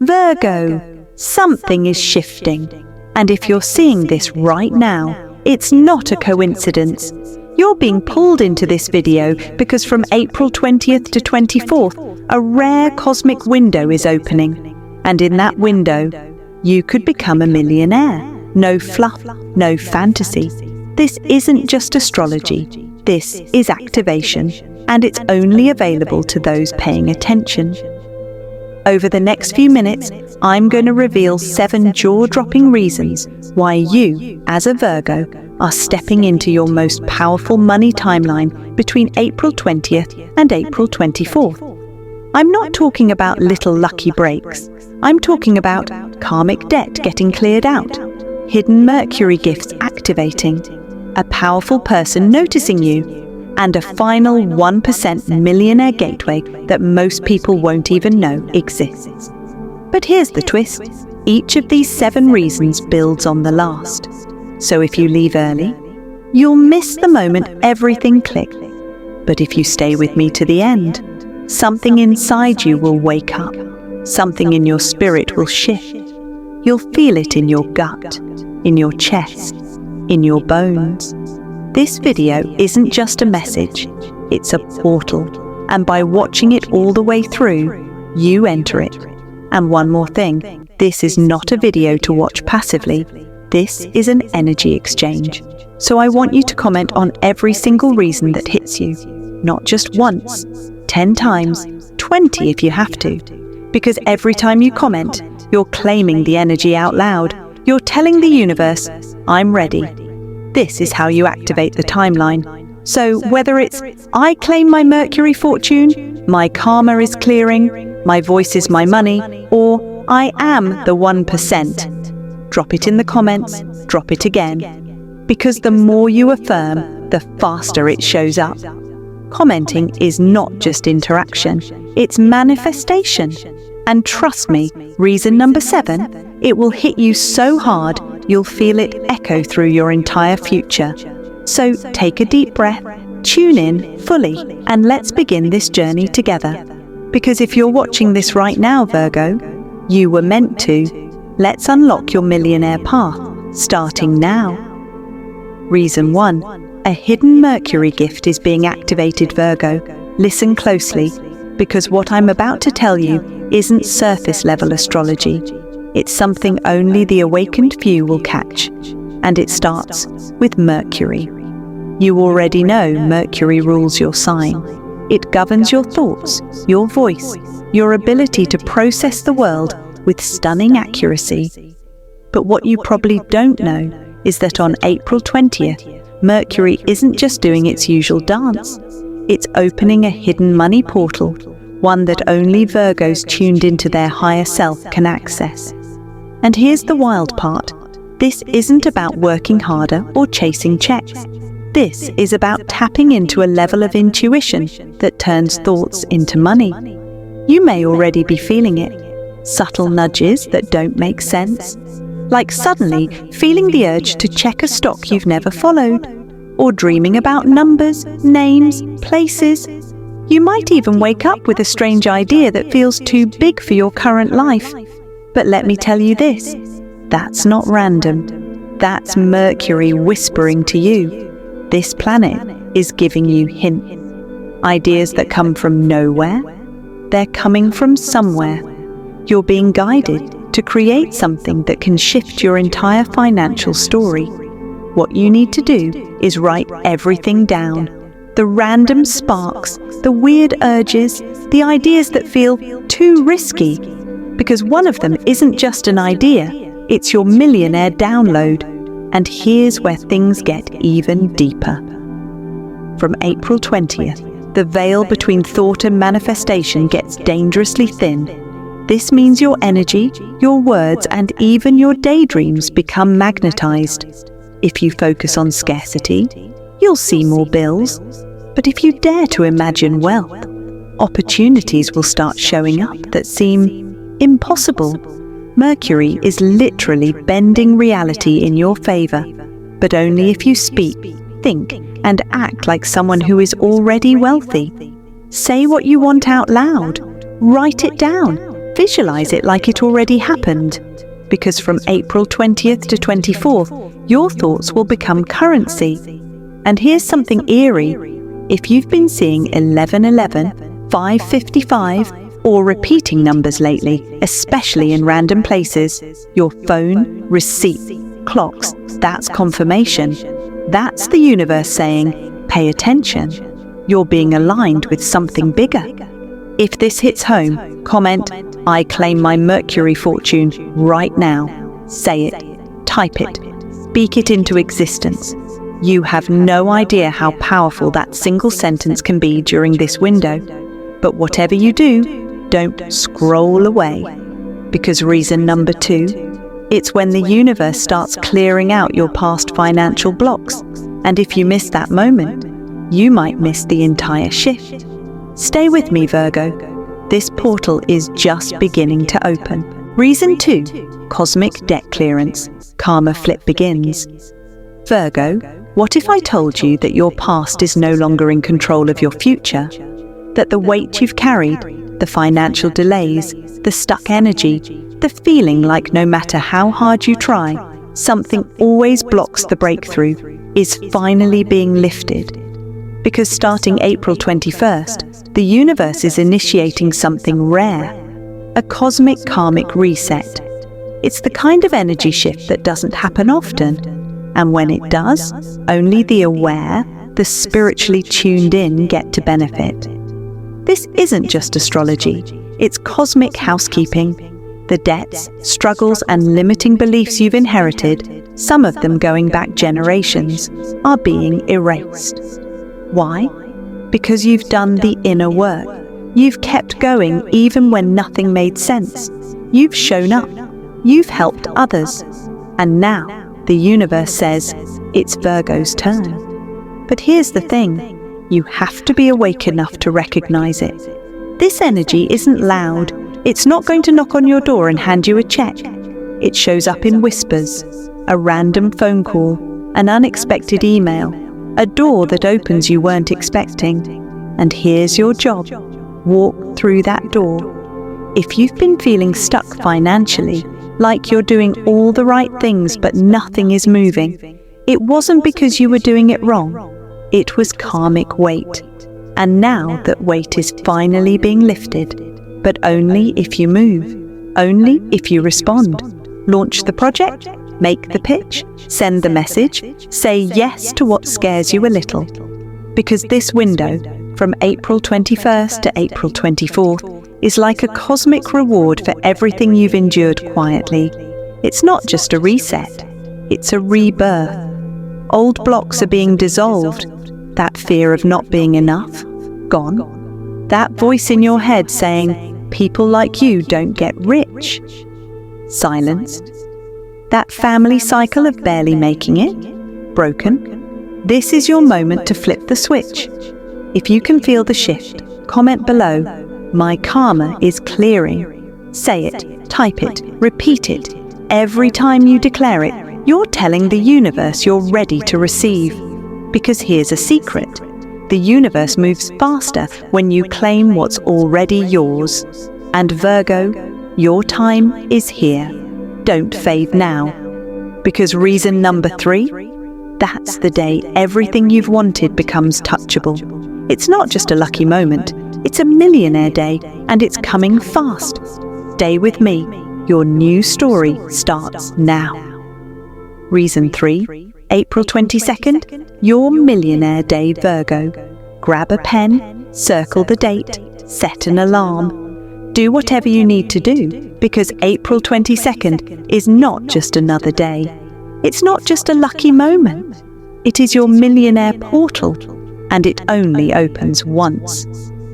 Virgo, something is shifting. And if you're seeing this right now, it's not a coincidence. You're being pulled into this video because from April 20th to 24th, a rare cosmic window is opening. And in that window, you could become a millionaire. No fluff, no fantasy. This isn't just astrology. This is activation, and it's only available to those paying attention. Over the next few minutes, I'm going to reveal 7 jaw-dropping reasons why you, as a Virgo, are stepping into your most powerful money timeline between April 20th and April 24th. I'm not talking about little lucky breaks. I'm talking about karmic debt getting cleared out, hidden Mercury gifts activating, a powerful person noticing you, and a final 1% millionaire gateway that most people won't even know exists. But here's the twist. Each of these 7 reasons builds on the last. So if you leave early, you'll miss the moment everything clicked. But if you stay with me to the end, something inside you will wake up. Something in your spirit will shift. You'll feel it in your gut, in your chest, in your bones. This video isn't just a message, it's a portal. And by watching it all the way through, you enter it. And one more thing, this is not a video to watch passively. This is an energy exchange. So I want you to comment on every single reason that hits you. Not just once, 10 times, 20 if you have to. Because every time you comment, you're claiming the energy out loud. You're telling the universe, I'm ready. This is how you activate the timeline. So whether it's, I claim my Mercury fortune, my karma is clearing, my voice is my money, or I am the 1%, drop it in the comments, drop it again. Because the more you affirm, the faster it shows up. Commenting is not just interaction, it's manifestation. And trust me, reason number 7, it will hit you so hard you'll feel it echo through your entire future. So take a deep breath, tune in fully, and let's begin this journey together. Because if you're watching this right now, Virgo, you were meant to. Let's unlock your millionaire path, starting now. Reason 1. A hidden Mercury gift is being activated, Virgo. Listen closely, because what I'm about to tell you isn't surface-level astrology. It's something only the awakened few will catch, and it starts with Mercury. You already know Mercury rules your sign. It governs your thoughts, your voice, your ability to process the world with stunning accuracy. But what you probably don't know is that on April 20th, Mercury isn't just doing its usual dance. It's opening a hidden money portal, one that only Virgos tuned into their higher self can access. And here's the wild part. This isn't about working harder or chasing checks. This is about tapping into a level of intuition that turns thoughts into money. You may already be feeling it. Subtle nudges that don't make sense. Like suddenly feeling the urge to check a stock you've never followed. Or dreaming about numbers, names, places. You might even wake up with a strange idea that feels too big for your current life. But let me tell you this, that's not random. That's Mercury whispering to you. This planet is giving you hints. Ideas that come from nowhere. They're coming from somewhere. You're being guided to create something that can shift your entire financial story. What you need to do is write everything down. The random sparks, the weird urges, the ideas that feel too risky. Because one of them isn't just an idea, it's your millionaire download. And here's where things get even deeper. From April 20th, the veil between thought and manifestation gets dangerously thin. This means your energy, your words, and even your daydreams become magnetized. If you focus on scarcity, you'll see more bills. But if you dare to imagine wealth, opportunities will start showing up that seem impossible. Mercury is literally bending reality in your favor, but only if you speak, think, and act like someone who is already wealthy. Say what you want out loud. Write it down. visualize it like it already happened. Because from April 20th to 24th, your thoughts will become currency. And here's something eerie. If you've been seeing 1111, 555, or repeating numbers lately, especially in random places, your phone, receipt, clocks, that's confirmation. That's the universe saying, pay attention. You're being aligned with something bigger. If this hits home, comment, I claim my Mercury fortune right now. Say it, type it, speak it into existence. You have no idea how powerful that single sentence can be during this window. But whatever you do, don't scroll away. Because reason number 2, it's when the universe starts clearing out your past financial blocks. And if you miss that moment, you might miss the entire shift. Stay with me, Virgo. This portal is just beginning to open. Reason 2, cosmic debt clearance. Karma flip begins. Virgo, what if I told you that your past is no longer in control of your future? That the weight you've carried, the financial delays, the stuck energy, the feeling like no matter how hard you try, something always blocks the breakthrough, is finally being lifted. Because starting April 21st, the universe is initiating something rare, a cosmic karmic reset. It's the kind of energy shift that doesn't happen often, and when it does, only the aware, the spiritually tuned in get to benefit. This isn't just astrology, it's cosmic housekeeping. The debts, struggles, and limiting beliefs you've inherited, some of them going back generations, are being erased. Why? Because you've done the inner work. You've kept going even when nothing made sense. You've shown up. You've helped others. And now, the universe says, it's Virgo's turn. But here's the thing. You have to be awake enough to recognize it. This energy isn't loud. It's not going to knock on your door and hand you a check. It shows up in whispers, a random phone call, an unexpected email, a door that opens you weren't expecting. And here's your job. Walk through that door. If you've been feeling stuck financially, like you're doing all the right things but nothing is moving, it wasn't because you were doing it wrong. It was karmic weight. And now that weight is finally being lifted, but only if you move, only if you respond. Launch the project, make the pitch, send the message, say yes to what scares you a little. Because this window, from April 21st to April 24th, is like a cosmic reward for everything you've endured quietly. It's not just a reset, it's a rebirth. Old blocks are being dissolved. That fear of not being enough, gone. That voice in your head saying, people like you don't get rich, silenced. That family cycle of barely making it, broken. This is your moment to flip the switch. If you can feel the shift, comment below, my karma is clearing. Say it, type it, repeat it. Every time you declare it, you're telling the universe you're ready to receive. Because here's a secret. The universe moves faster when you claim what's already yours. And Virgo, your time is here. Don't fade now. Because reason number 3, that's the day everything you've wanted becomes touchable. It's not just a lucky moment, it's a millionaire day, and it's coming fast. Stay with me. Your new story starts now. Reason 3, April 22nd, your Millionaire Day, Virgo. Grab a pen, circle the date, set an alarm. Do whatever you need to do, because April 22nd is not just another day. It's not just a lucky moment. It is your millionaire portal, and it only opens once.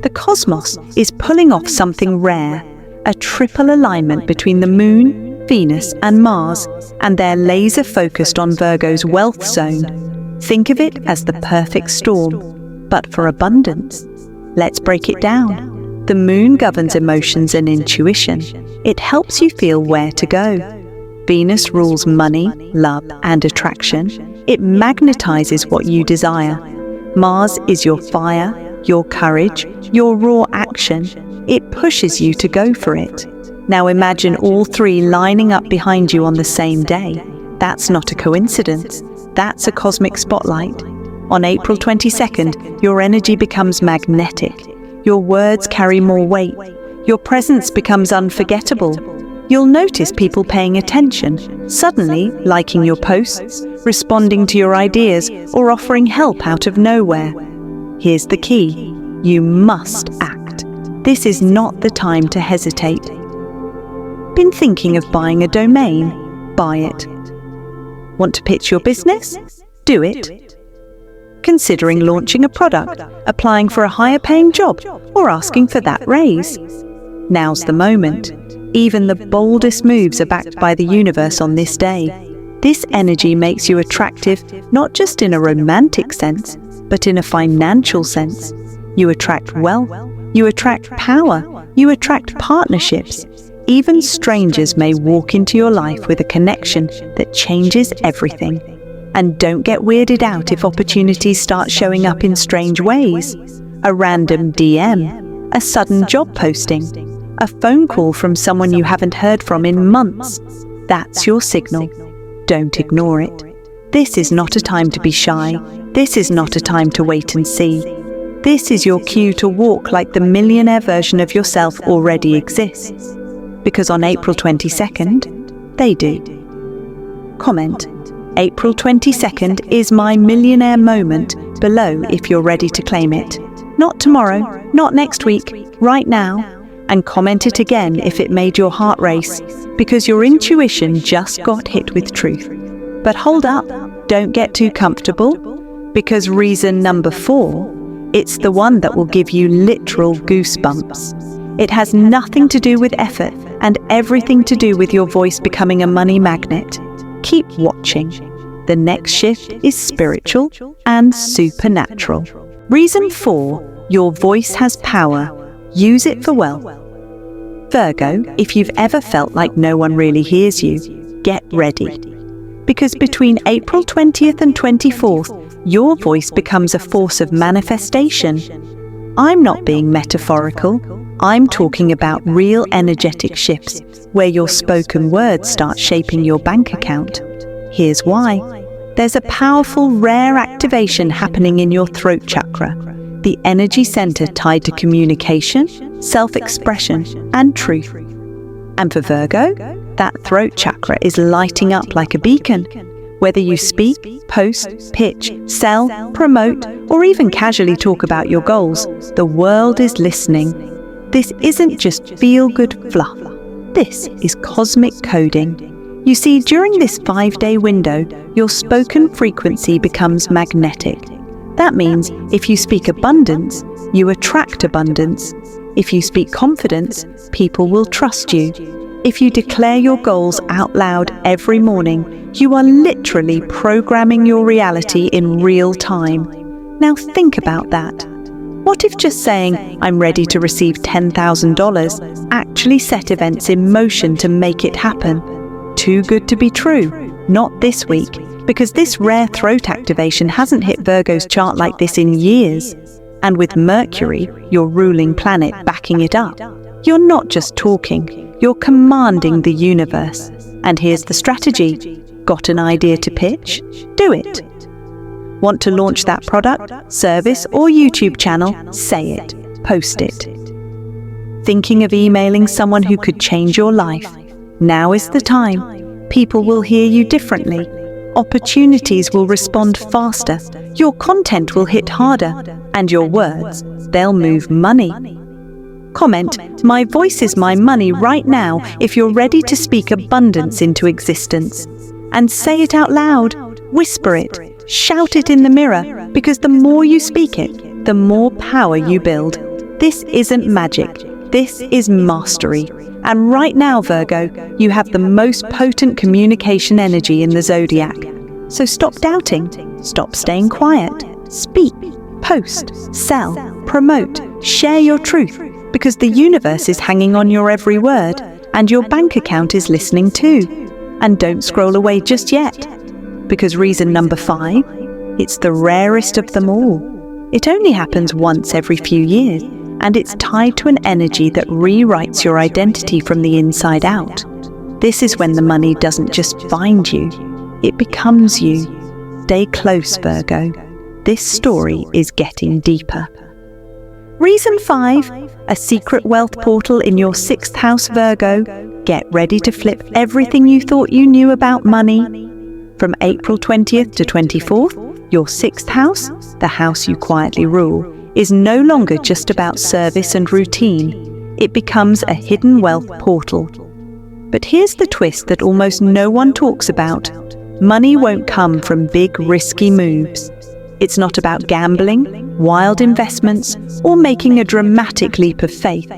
The cosmos is pulling off something rare, a triple alignment between the Moon, Venus and Mars, and they're laser focused on Virgo's wealth zone. Think of it as the perfect storm, but for abundance. Let's break it down. The Moon governs emotions and intuition. It helps you feel where to go. Venus rules money, love, and attraction. It magnetizes what you desire. Mars is your fire, your courage, your raw action. It pushes you to go for it. Now imagine all three lining up behind you on the same day. That's not a coincidence. That's a cosmic spotlight. On April 22nd, your energy becomes magnetic. Your words carry more weight. Your presence becomes unforgettable. You'll notice people paying attention, suddenly liking your posts, responding to your ideas, or offering help out of nowhere. Here's the key. You must act. This is not the time to hesitate. Been thinking of buying a domain? Buy it. Want to pitch your business? Do it. Considering launching a product, applying for a higher paying job, or asking for that raise? Now's the moment. Even the boldest moves are backed by the universe on this day. This energy makes you attractive not just in a romantic sense, but in a financial sense. You attract wealth, you attract power, you attract partnerships. Even strangers may walk into your life with a connection that changes everything. And don't get weirded out if opportunities start showing up in strange ways. A random DM, a sudden job posting, a phone call from someone you haven't heard from in months. That's your signal. Don't ignore it. This is not a time to be shy. This is not a time to wait and see. This is your cue to walk like the millionaire version of yourself already exists. Because on April 22nd, they do. Comment: April 22nd is my millionaire moment below if you're ready to claim it. Not tomorrow, not next week, right now. And comment it again if it made your heart race, because your intuition just got hit with truth. But hold up, don't get too comfortable, because reason number 4, it's the one that will give you literal goosebumps. It has nothing to do with effort and everything to do with your voice becoming a money magnet. Keep watching. The next shift is spiritual and supernatural. Reason 4, your voice has power. Use it for wealth. Virgo, if you've ever felt like no one really hears you, get ready. Because between April 20th and 24th, your voice becomes a force of manifestation. I'm not being metaphorical. I'm talking about real energetic shifts where your spoken words start shaping your bank account. Here's why. There's a powerful, rare activation happening in your throat chakra, the energy center tied to communication, self-expression, and truth. And for Virgo, that throat chakra is lighting up like a beacon. Whether you speak, post, pitch, sell, promote, or even casually talk about your goals, the world is listening. This isn't just feel-good fluff. This is cosmic coding. You see, during this 5-day window, your spoken frequency becomes magnetic. That means if you speak abundance, you attract abundance. If you speak confidence, people will trust you. If you declare your goals out loud every morning, you are literally programming your reality in real time. Now think about that. What if just saying, "I'm ready to receive $10,000, actually set events in motion to make it happen? Too good to be true. Not this week, because this rare throat activation hasn't hit Virgo's chart like this in years. And with Mercury, your ruling planet, backing it up, you're not just talking, you're commanding the universe. And here's the strategy. Got an idea to pitch? Do it. Want to launch that product, service, or YouTube channel? Say it. Post it. Thinking of emailing someone who could change your life? Now is the time. People will hear you differently. Opportunities will respond faster. Your content will hit harder. And your words, they'll move money. Comment, "My voice is my money" right now if you're ready to speak abundance into existence. And say it out loud. Whisper it. Shout it in the mirror, because the more you speak it, the more power you build. This isn't magic. This is mastery. And right now, Virgo, you have the most potent communication energy in the zodiac. So stop doubting. Stop staying quiet. Speak, post, sell, promote, share your truth, because the universe is hanging on your every word, and your bank account is listening too. And don't scroll away just yet, because reason number 5, it's the rarest of them all. It only happens once every few years, and it's tied to an energy that rewrites your identity from the inside out. This is when the money doesn't just find you, it becomes you. Stay close, Virgo. This story is getting deeper. Reason 5, a secret wealth portal in your 6th house, Virgo. Get ready to flip everything you thought you knew about money. From April 20th to 24th, your 6th house, the house you quietly rule, is no longer just about service and routine. It becomes a hidden wealth portal. But here's the twist that almost no one talks about. Money won't come from big, risky moves. It's not about gambling, wild investments, or making a dramatic leap of faith.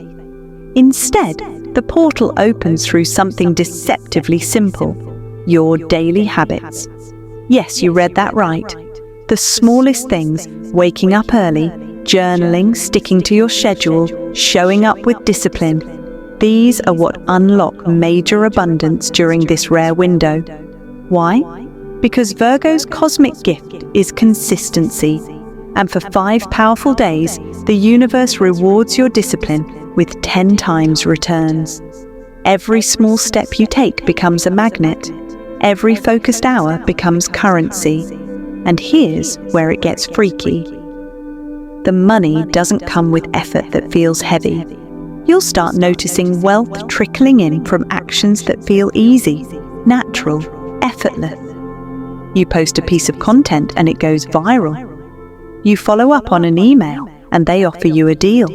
Instead, the portal opens through something deceptively simple: your daily habits. Yes, you read that right. The smallest things: waking up early, journaling, sticking to your schedule, showing up with discipline. These are what unlock major abundance during this rare window. Why? Because Virgo's cosmic gift is consistency, and for 5 powerful days, the universe rewards your discipline with 10 times returns. Every small step you take becomes a magnet. Every focused hour becomes currency. And here's where it gets freaky. The money doesn't come with effort that feels heavy. You'll start noticing wealth trickling in from actions that feel easy, natural, effortless. You post a piece of content and it goes viral. You follow up on an email and they offer you a deal.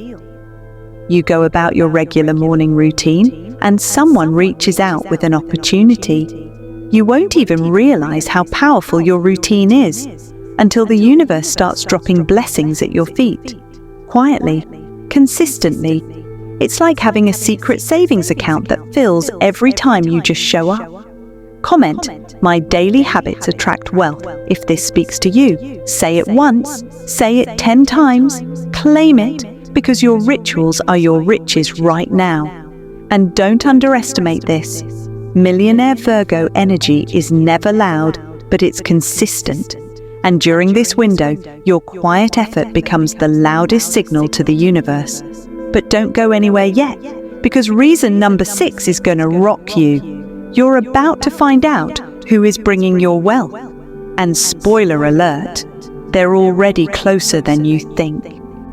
You go about your regular morning routine and someone reaches out with an opportunity. You won't even realize how powerful your routine is until the universe starts dropping blessings at your feet. Quietly, consistently. It's like having a secret savings account that fills every time you just show up. Comment, "My daily habits attract wealth," if this speaks to you. Say it once, say it 10 times, claim it, because your rituals are your riches right now. And don't underestimate this. Millionaire Virgo energy is never loud, but it's consistent. And during this window, your quiet effort becomes the loudest signal to the universe. But don't go anywhere yet, because reason number 6 is going to rock you. You're about to find out who is bringing your wealth. And spoiler alert, they're already closer than you think.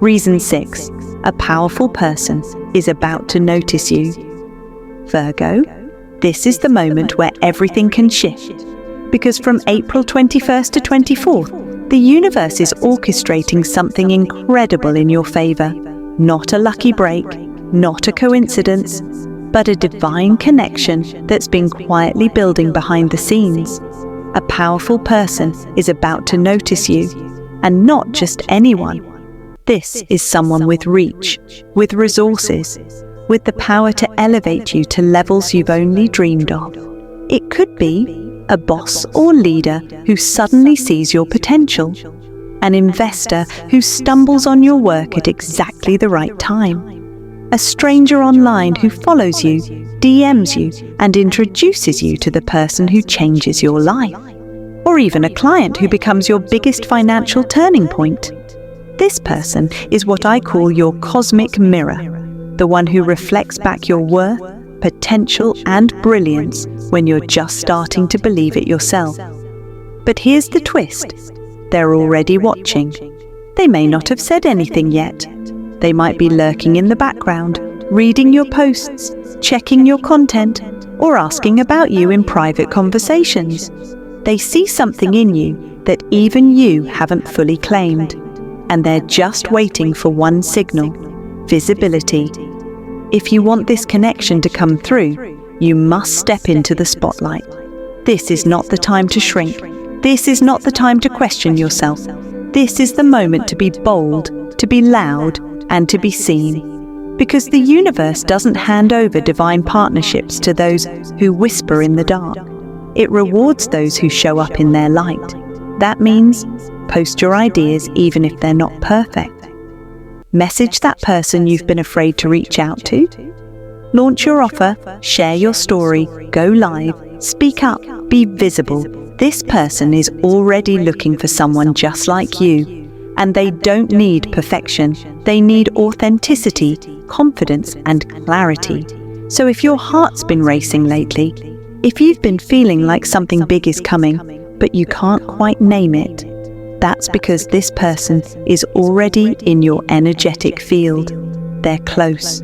Reason 6, a powerful person is about to notice you. Virgo, this is the moment where everything can shift. Because from April 21st to 24th, the universe is orchestrating something incredible in your favor. Not a lucky break, not a coincidence, but a divine connection that's been quietly building behind the scenes. A powerful person is about to notice you, and not just anyone. This is someone with reach, with resources, with the power to elevate you to levels you've only dreamed of. It could be a boss or leader who suddenly sees your potential, an investor who stumbles on your work at exactly the right time, a stranger online who follows you, DMs you, and introduces you to the person who changes your life, or even a client who becomes your biggest financial turning point. This person is what I call your cosmic mirror, the one who reflects back your worth, potential, and brilliance when you're just starting to believe it yourself. But here's the twist. They're already watching. They may not have said anything yet. They might be lurking in the background, reading your posts, checking your content, or asking about you in private conversations. They see something in you that even you haven't fully claimed, and they're just waiting for one signal: visibility. If you want this connection to come through, you must step into the spotlight. This is not the time to shrink. This is not the time to question yourself. This is the moment to be bold, to be loud, and to be seen. Because the universe doesn't hand over divine partnerships to those who whisper in the dark. It rewards those who show up in their light. That means post your ideas even if they're not perfect. Message that person you've been afraid to reach out to. Launch your offer, share your story, go live, speak up, be visible. This person is already looking for someone just like you, And they don't need perfection. They need authenticity, confidence, and clarity. So if your heart's been racing lately, if you've been feeling like something big is coming, but you can't quite name it, that's because this person is already in your energetic field. They're close,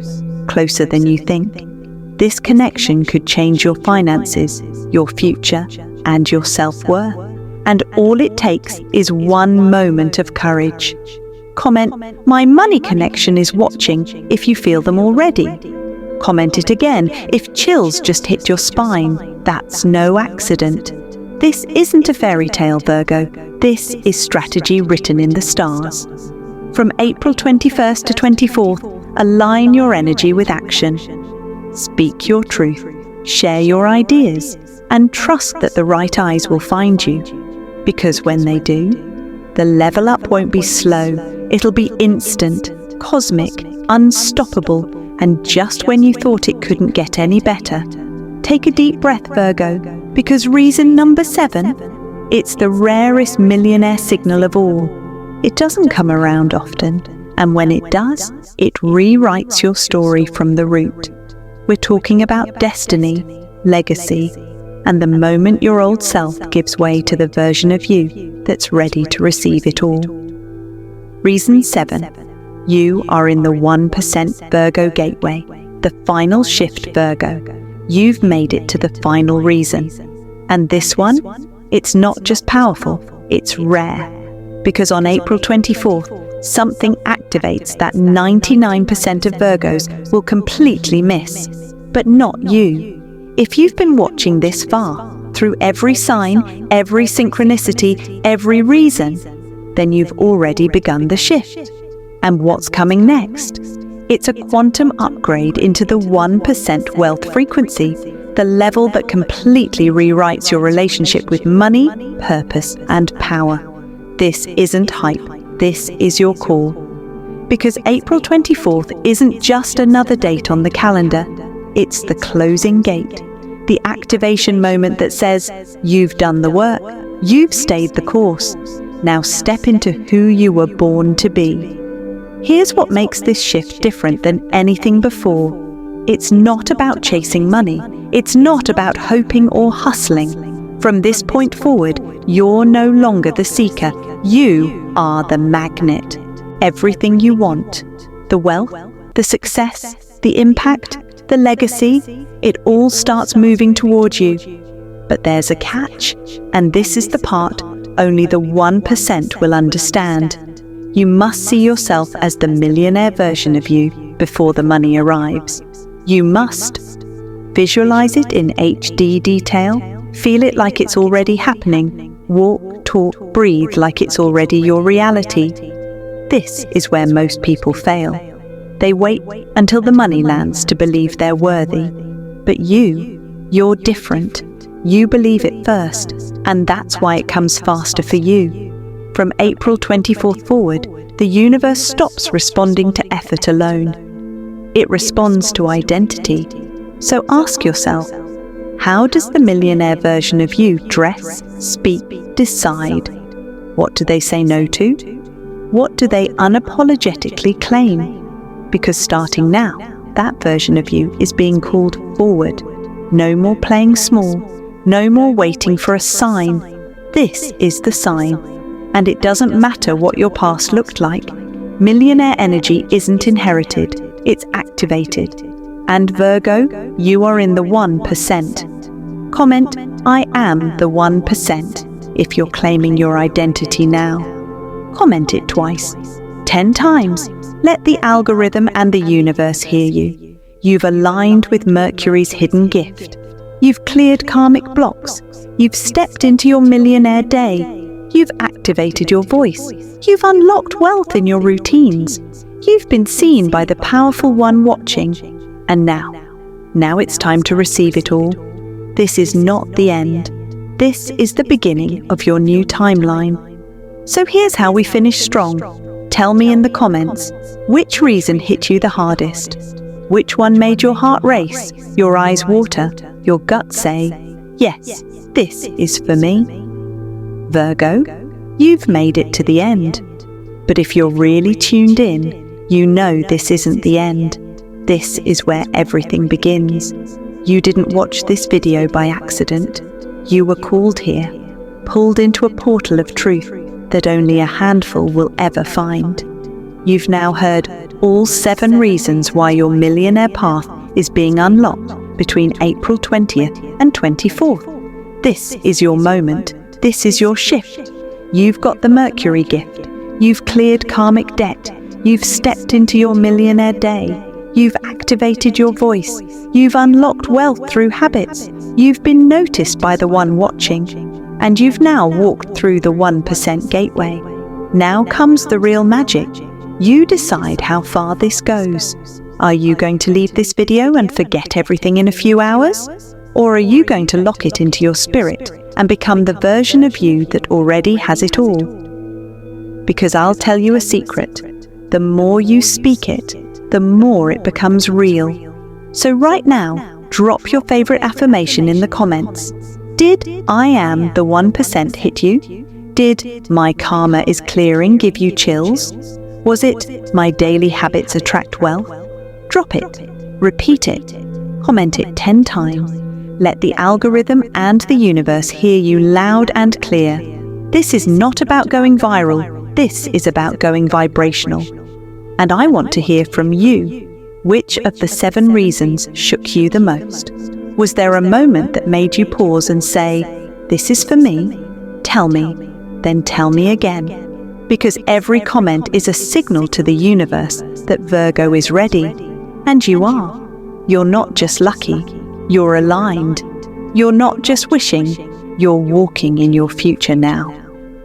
closer than you think. This connection could change your finances, your future, and your self-worth. And all it takes is one moment of courage. Comment, "My money connection is watching," if you feel them already. Comment it again if chills just hit your spine. That's no accident. This isn't a fairy tale, Virgo. This is strategy written in the stars. From April 21st to 24th, align your energy with action. Speak your truth, share your ideas, and trust that the right eyes will find you. Because when they do, the level up won't be slow, it'll be instant, cosmic, unstoppable, and just when you thought it couldn't get any better. Take a deep breath, Virgo, because reason number 7, it's the rarest millionaire signal of all. It doesn't come around often, and when it does, it rewrites your story from the root. We're talking about destiny, legacy, and the moment your old self gives way to the version of you that's ready to receive it all. Reason 7. You are in the 1% Virgo gateway, the final shift, Virgo. You've made it to the final reason. And this one, it's not just powerful, it's rare. Because on April 24th, something activates that 99% of Virgos will completely miss. But not you. If you've been watching this far, through every sign, every synchronicity, every reason, then you've already begun the shift. And what's coming next? It's a quantum upgrade into the 1% wealth frequency, the level that completely rewrites your relationship with money, purpose, and power. This isn't hype, this is your call. Because April 24th isn't just another date on the calendar, it's the closing gate, the activation moment that says, you've done the work, you've stayed the course, now step into who you were born to be. Here's what makes this shift different than anything before. It's not about chasing money, it's not about hoping or hustling. From this point forward, you're no longer the seeker, you are the magnet. Everything you want, the wealth, the success, the impact, the legacy, it all starts moving towards you. But there's a catch, and this is the part only the 1% will understand. You must see yourself as the millionaire version of you before the money arrives. You must visualize it in HD detail, feel it like it's already happening, walk, talk, breathe like it's already your reality. This is where most people fail. They wait until the money lands to believe they're worthy. But you're different. You believe it first, and that's why it comes faster for you. From April 24th forward, the universe stops responding to effort alone. It responds to identity. So ask yourself, how does the millionaire version of you dress, speak, decide? What do they say no to? What do they unapologetically claim? Because starting now, that version of you is being called forward. No more playing small, no more waiting for a sign. This is the sign. And it doesn't matter what your past looked like. Millionaire energy isn't inherited, it's activated. And Virgo, you are in the 1%. Comment, I am the 1%, if you're claiming your identity now. Comment it twice, 10 times. Let the algorithm and the universe hear you. You've aligned with Mercury's hidden gift. You've cleared karmic blocks. You've stepped into your millionaire day. You've activated your voice. You've unlocked wealth in your routines. You've been seen by the powerful one watching. And now it's time to receive it all. This is not the end. This is the beginning of your new timeline. So here's how we finish strong. Tell me in the comments, which reason hit you the hardest? Which one made your heart race, your eyes water, your gut say, yes, this is for me? Virgo, you've made it to the end. But if you're really tuned in, you know this isn't the end. This is where everything begins. You didn't watch this video by accident. You were called here, pulled into a portal of truth that only a handful will ever find. You've now heard all 7 reasons why your millionaire path is being unlocked between April 20th and 24th. This is your moment. This is your shift. You've got the Mercury gift. You've cleared karmic debt. You've stepped into your millionaire day. You've activated your voice. You've unlocked wealth through habits. You've been noticed by the one watching. And you've now walked through the 1% gateway. Now comes the real magic. You decide how far this goes. Are you going to leave this video and forget everything in a few hours? Or are you going to lock it into your spirit and become the version of you that already has it all? Because I'll tell you a secret. The more you speak it, the more it becomes real. So right now, drop your favorite affirmation in the comments. Did "I am the 1% hit you? Did "my karma is clearing" give you chills? Was it "my daily habits attract wealth"? Drop it, repeat it, comment it 10 times. Let the algorithm and the universe hear you loud and clear. This is not about going viral. This is about going vibrational. And I want to hear from you. Which of the 7 reasons shook you the most? Was there a moment that made you pause and say, "This is for me"? Tell me, then tell me again. Because every comment is a signal to the universe that Virgo is ready. And you are. You're not just lucky, you're aligned. You're not just wishing, you're walking in your future now.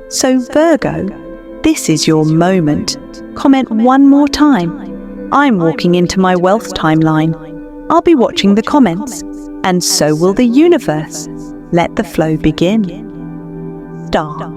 So Virgo, this is your moment. Comment one more time. I'm walking into my wealth timeline. I'll be watching the comments, and so will the universe. Let the flow begin. Star.